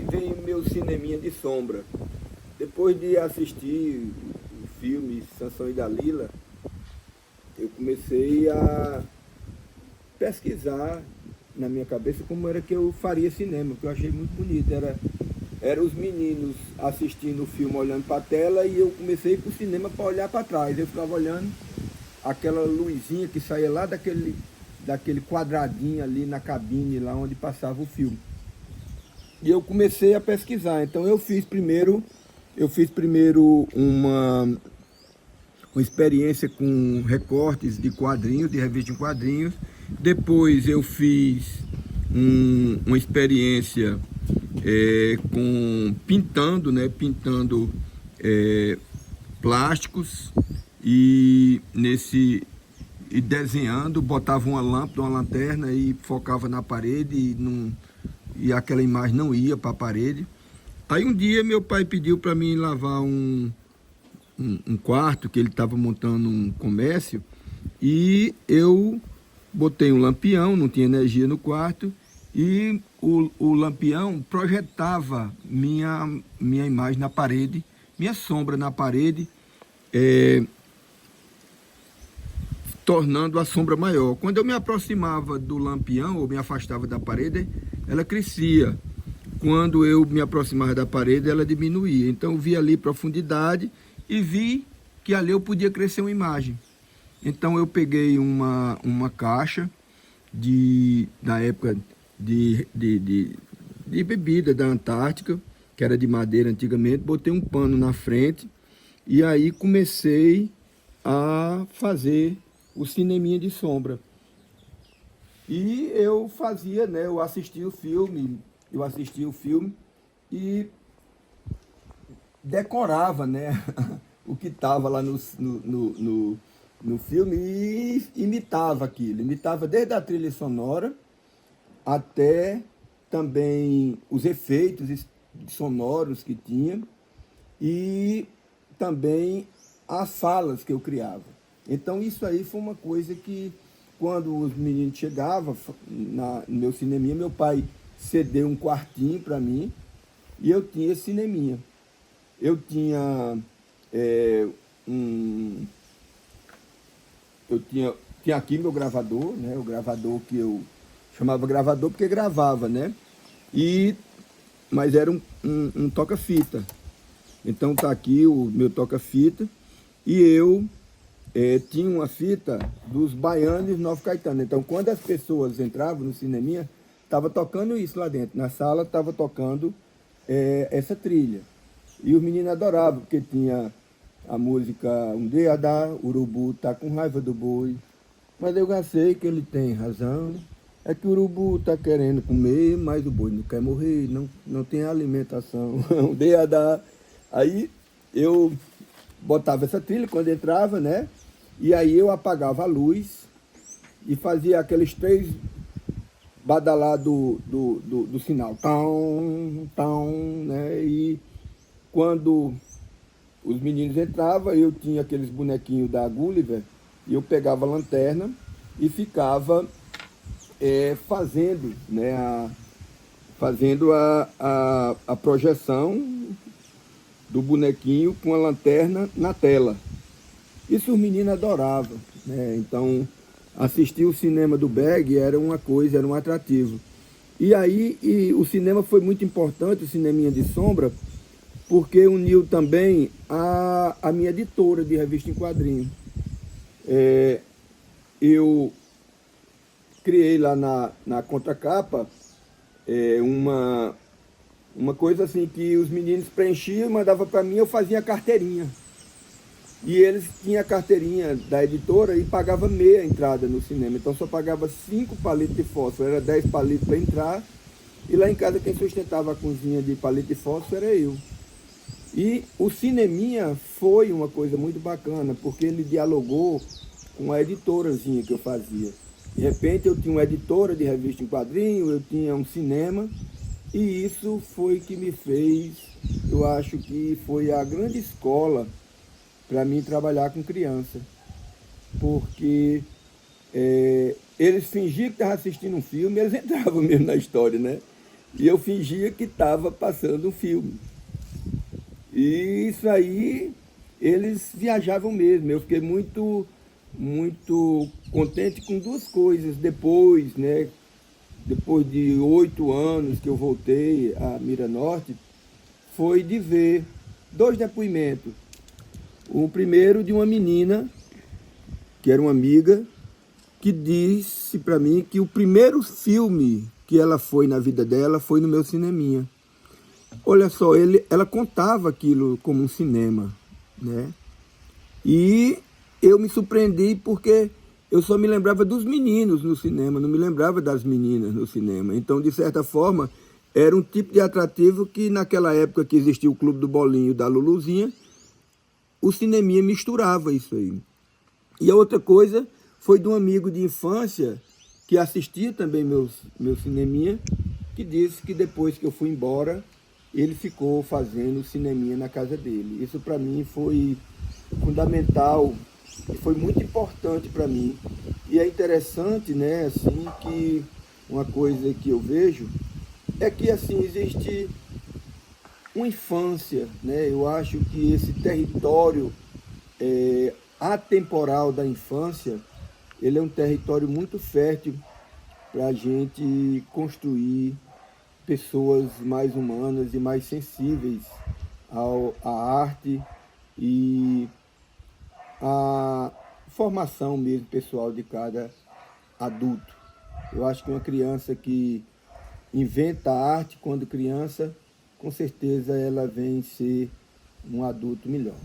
vem o meu cineminha de sombra. Depois de assistir o filme Sansão e Dalila, eu comecei a pesquisar na minha cabeça como era que eu faria cinema, que eu achei muito bonito. Era os meninos assistindo o filme olhando para a tela e eu comecei a ir para o cinema para olhar para trás. Eu ficava olhando aquela luzinha que saía lá daquele quadradinho ali na cabine, lá onde passava o filme. E eu comecei a pesquisar. Então eu fiz primeiro uma experiência com recortes de quadrinhos, de revista em quadrinhos. Depois eu fiz uma experiência com pintando, né? Pintando plásticos e desenhando, botava uma lâmpada, uma lanterna e focava na parede e aquela imagem não ia para a parede. Aí um dia meu pai pediu para mim lavar um quarto, que ele estava montando um comércio, e eu botei um lampião, não tinha energia no quarto, e o lampião projetava minha imagem na parede, minha sombra na parede, tornando a sombra maior. Quando eu me aproximava do lampião, ou me afastava da parede, ela crescia. Quando eu me aproximava da parede, ela diminuía. Então eu vi ali profundidade e vi que ali eu podia crescer uma imagem. Então eu peguei uma caixa da época de bebida da Antártica, que era de madeira antigamente, botei um pano na frente e aí comecei a fazer o cineminha de sombra. E eu fazia, né, eu assistia o filme e decorava, né, o que estava lá no filme e imitava aquilo. Imitava desde a trilha sonora até também os efeitos sonoros que tinha e também as falas que eu criava. Então isso aí foi uma coisa que, quando os meninos chegavam no meu cineminha, meu pai cedeu um quartinho para mim e eu tinha esse cineminha. Eu tinha tinha aqui meu gravador, né? O gravador que eu chamava gravador porque gravava, né? Mas era um toca-fita. Então tá aqui o meu toca-fita e eu tinha uma fita dos Baianos Novo Caetano. Então quando as pessoas entravam no cineminha, estava tocando isso lá dentro. Na sala estava tocando essa trilha. E os meninos adoravam, porque tinha a música Um Dia Dá, Urubu tá com raiva do boi. Mas eu já sei que ele tem razão. É que o urubu tá querendo comer, mas o boi não quer morrer, não tem alimentação. Um dia dá. Aí eu botava essa trilha quando entrava, né? E aí eu apagava a luz e fazia aqueles 3 badalar do sinal. Tão, tão, né? E quando os meninos entravam, eu tinha aqueles bonequinhos da Gulliver, e eu pegava a lanterna e ficava fazendo, né, a projeção do bonequinho com a lanterna na tela. Isso os meninos adoravam, né? Então, assistir o cinema do Berg era uma coisa, era um atrativo. E aí o cinema foi muito importante, o cineminha de sombra, porque uniu também a minha editora de revista em quadrinhos. Eu criei lá na contracapa uma coisa assim que os meninos preenchiam, mandavam para mim, eu fazia a carteirinha. E eles tinham a carteirinha da editora e pagava meia entrada no cinema. Então só pagava 5 palitos de fósforo, era 10 palitos para entrar. E lá em casa quem sustentava a cozinha de palito de fósforo era eu. E o cineminha foi uma coisa muito bacana, porque ele dialogou com a editorazinha que eu fazia. De repente eu tinha uma editora de revista em quadrinho, eu tinha um cinema, e isso foi que me fez, eu acho que foi a grande escola para mim trabalhar com criança. Porque eles fingiam que estavam assistindo um filme, eles entravam mesmo na história, né? E eu fingia que estava passando um filme. E isso aí, eles viajavam mesmo. Eu fiquei muito contente com duas coisas depois, né? Depois de 8 anos que eu voltei a Mira Norte, foi de ver dois depoimentos. O primeiro de uma menina, que era uma amiga, que disse para mim que o primeiro filme que ela foi na vida dela foi no meu cineminha. Olha só, ela contava aquilo como um cinema, né? E eu me surpreendi porque eu só me lembrava dos meninos no cinema, não me lembrava das meninas no cinema. Então, de certa forma, era um tipo de atrativo que naquela época que existia o Clube do Bolinho da Luluzinha, o cineminha misturava isso aí. E a outra coisa foi de um amigo de infância que assistia também meu cineminha, que disse que depois que eu fui embora, ele ficou fazendo cineminha na casa dele. Isso para mim foi fundamental e foi muito importante para mim. E é interessante, né, assim, que uma coisa que eu vejo é que assim existe uma infância, né? Eu acho que esse território atemporal da infância, ele é um território muito fértil para a gente construir pessoas mais humanas e mais sensíveis à arte e à formação mesmo pessoal de cada adulto. Eu acho que uma criança que inventa arte quando criança, com certeza ela vem ser um adulto melhor.